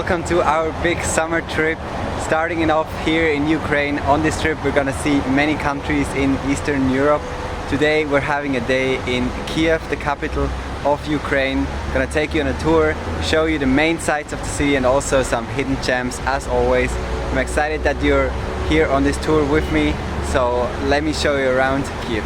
welcome to our big summer trip. Starting it off here in Ukraine. On this trip we're gonna see many countries in Eastern Europe. Today we're having a day in Kyiv, the capital of Ukraine. Gonna take you on a tour, show you the main sights of the city and also some hidden gems as always. I'm excited that you're here on this tour with me, so let me show you around Kyiv.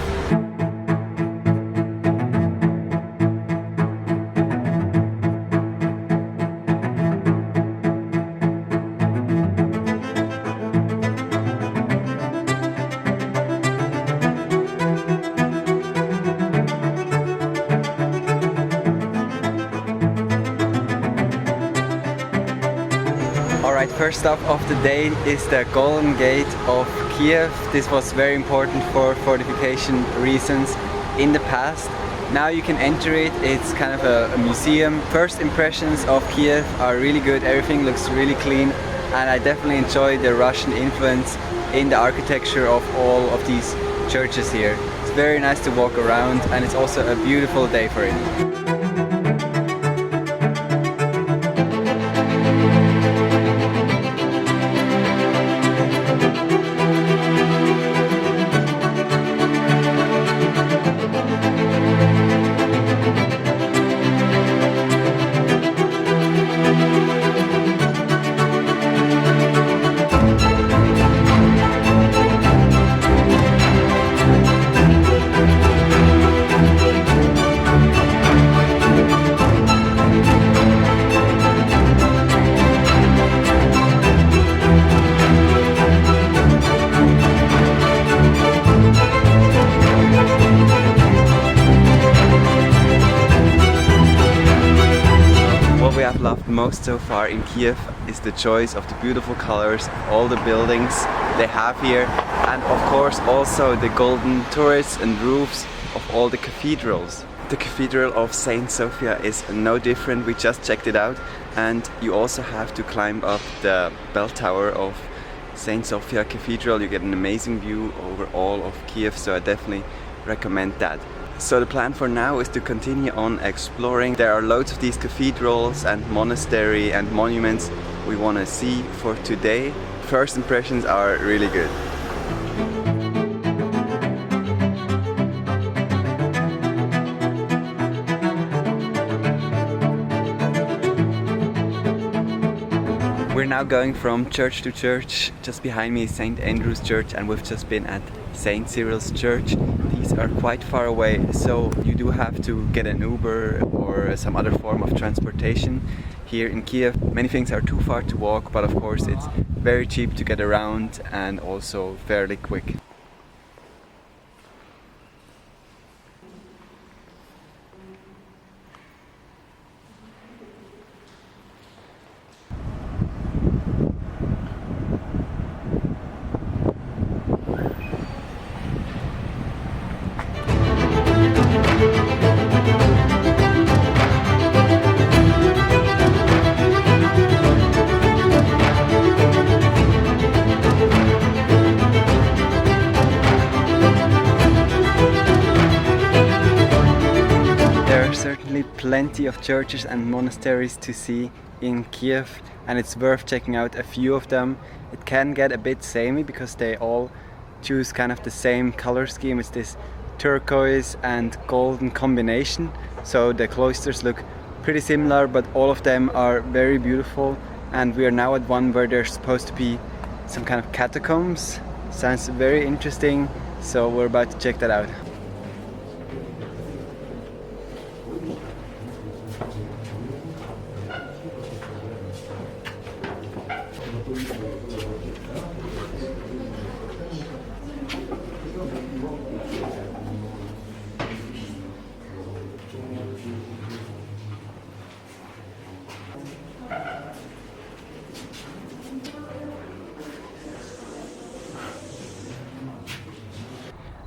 Alright, first stop of the day is the Golden Gate of Kyiv. This was very important for fortification reasons in the past. Now you can enter it, it's kind of a museum. First impressions of Kyiv are really good, everything looks really clean, and I definitely enjoy the Russian influence in the architecture of all of these churches here. It's very nice to walk around and it's also a beautiful day for it. What we have loved most so far in Kyiv is the choice of the beautiful colors of all the buildings they have here, and of course also the golden turrets and roofs of all the cathedrals. The Cathedral of Saint Sophia is no different, we just checked it out, and you also have to climb up the bell tower of Saint Sophia Cathedral. You get an amazing view over all of Kyiv, so I definitely recommend that. So the plan for now is to continue on exploring. There are loads of these cathedrals and monastery and monuments we want to see for today. First impressions are really good. We're now going from church to church. Just behind me is St. Andrew's Church and we've just been at St. Cyril's Church. These are quite far away, so you do have to get an Uber or some other form of transportation here in Kyiv. Many things are too far to walk, but of course it's very cheap to get around and also fairly quick. Certainly plenty of churches and monasteries to see in Kyiv, and it's worth checking out a few of them. It can get a bit samey because they all choose kind of the same color scheme. It's this turquoise and golden combination, so the cloisters look pretty similar, but all of them are very beautiful. And we are now at one where there's supposed to be some kind of catacombs. Sounds very interesting, so we're about to check that out.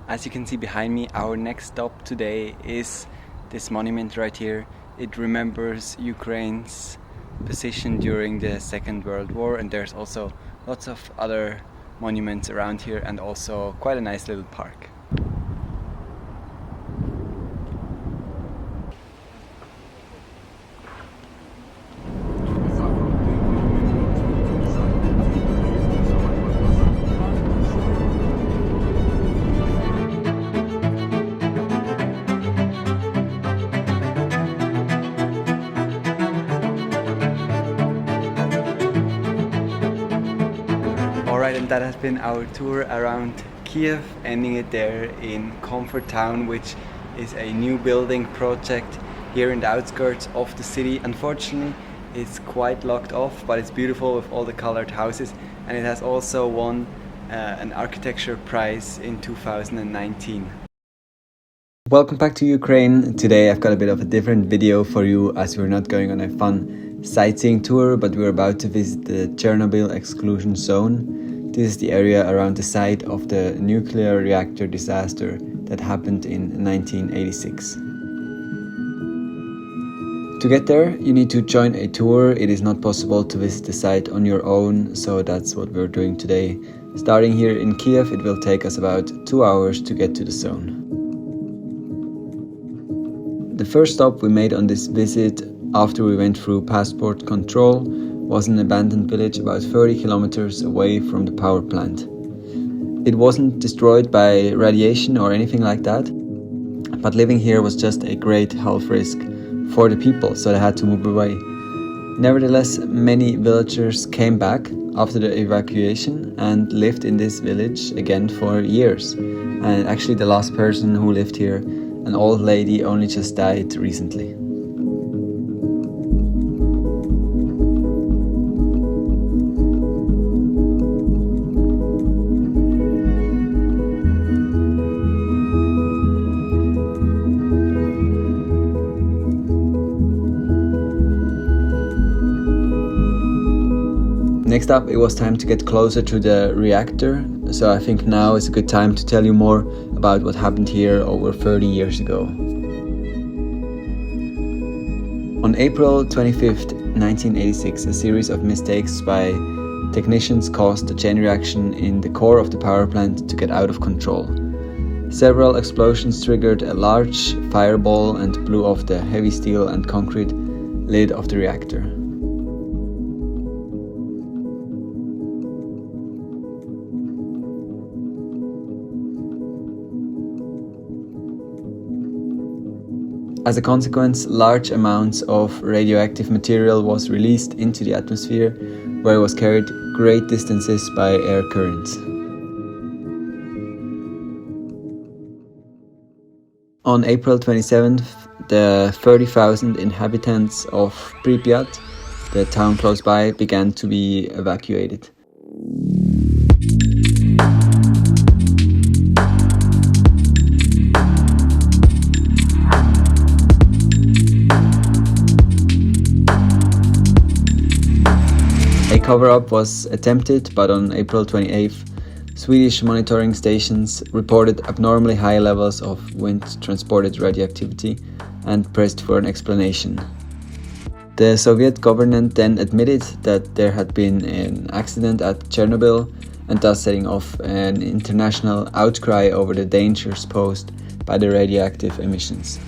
As you can see behind me, our next stop today is this monument right here. It remembers Ukraine's position during the Second World War, and there's also lots of other monuments around here and also quite a nice little park. Alright, and that has been our tour around Kyiv, ending it there in Comfort Town, which is a new building project here in the outskirts of the city. Unfortunately, it's quite locked off, but it's beautiful with all the colored houses, and it has also won an architecture prize in 2019. Welcome back to Ukraine. Today I've got a bit of a different video for you, as we're not going on a fun sightseeing tour, but we're about to visit the Chernobyl exclusion zone. This is the area around the site of the nuclear reactor disaster that happened in 1986. To get there, you need to join a tour. It is not possible to visit the site on your own, so that's what we're doing today. Starting here in Kyiv, it will take us about 2 hours to get to the zone. The first stop we made on this visit, after we went through passport control, was an abandoned village about 30 kilometers away from the power plant. It wasn't destroyed by radiation or anything like that, but living here was just a great health risk for the people, so they had to move away. Nevertheless, many villagers came back after the evacuation and lived in this village again for years. And actually the last person who lived here, an old lady, only just died recently. Next up, it was time to get closer to the reactor, so I think now is a good time to tell you more about what happened here over 30 years ago. On April 25th, 1986, a series of mistakes by technicians caused a chain reaction in the core of the power plant to get out of control. Several explosions triggered a large fireball and blew off the heavy steel and concrete lid of the reactor. As a consequence, large amounts of radioactive material was released into the atmosphere, where it was carried great distances by air currents. On April 27th, the 30,000 inhabitants of Pripyat, the town close by, began to be evacuated. A cover-up was attempted, but on April 28th, Swedish monitoring stations reported abnormally high levels of wind-transported radioactivity and pressed for an explanation. The Soviet government then admitted that there had been an accident at Chernobyl, and thus setting off an international outcry over the dangers posed by the radioactive emissions.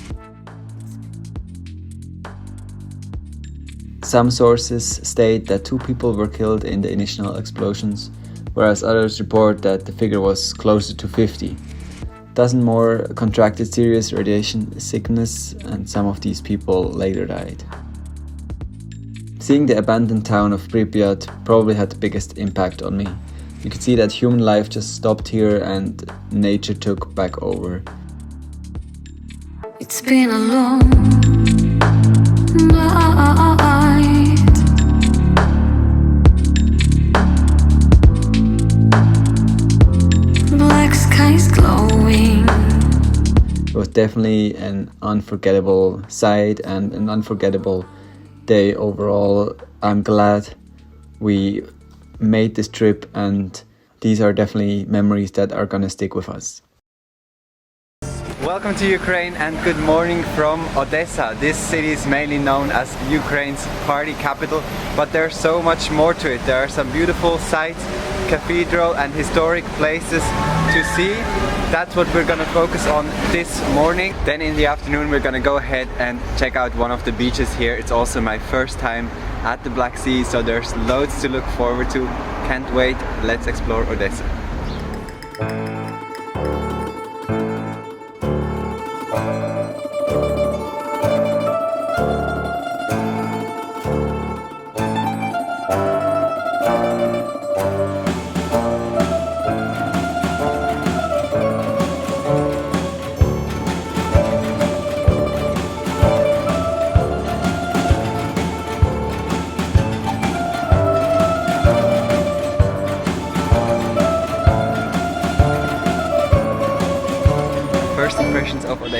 Some sources state that 2 people were killed in the initial explosions, whereas others report that the figure was closer to 50. A dozen more contracted serious radiation sickness, and some of these people later died. Seeing the abandoned town of Pripyat probably had the biggest impact on me. You could see that human life just stopped here and nature took back over. It's been a long night. Black skies glowing. It was definitely an unforgettable sight and an unforgettable day overall. I'm glad we made this trip, and these are definitely memories that are gonna stick with us. Welcome to Ukraine and good morning from Odessa. This city is mainly known as Ukraine's party capital, but there's so much more to it. There are some beautiful sites, cathedral and historic places to see. That's what we're gonna focus on this morning. Then in the afternoon we're gonna go ahead and check out one of the beaches here. It's also my first time at the Black Sea, so there's loads to look forward to. Can't wait. Let's explore Odessa.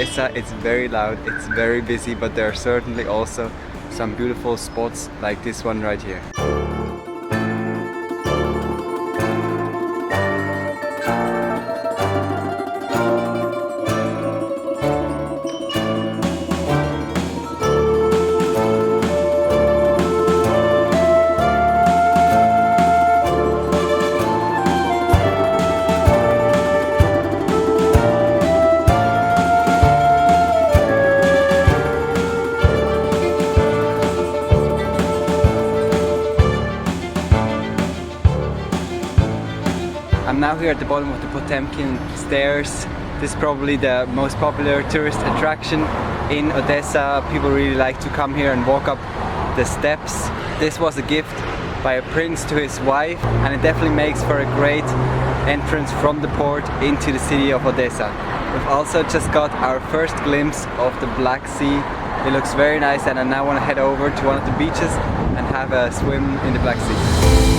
Odessa, it's very loud, it's very busy, but there are certainly also some beautiful spots like this one right here. I'm now here at the bottom of the Potemkin stairs. This is probably the most popular tourist attraction in Odessa. People really like to come here and walk up the steps. This was a gift by a prince to his wife, and it definitely makes for a great entrance from the port into the city of Odessa. We've also just got our first glimpse of the Black Sea. It looks very nice, and I now want to head over to one of the beaches and have a swim in the Black Sea.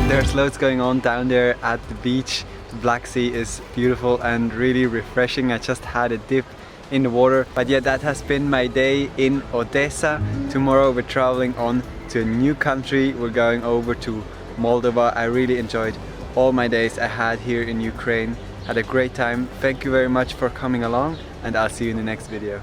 There's loads going on down there at the beach. The Black Sea is beautiful and really refreshing. I just had a dip in the water. But yeah, that has been my day in Odessa. Tomorrow we're traveling on to a new country. We're going over to Moldova. I really enjoyed all my days I had here in Ukraine. Had a great time. Thank you very much for coming along, and I'll see you in the next video.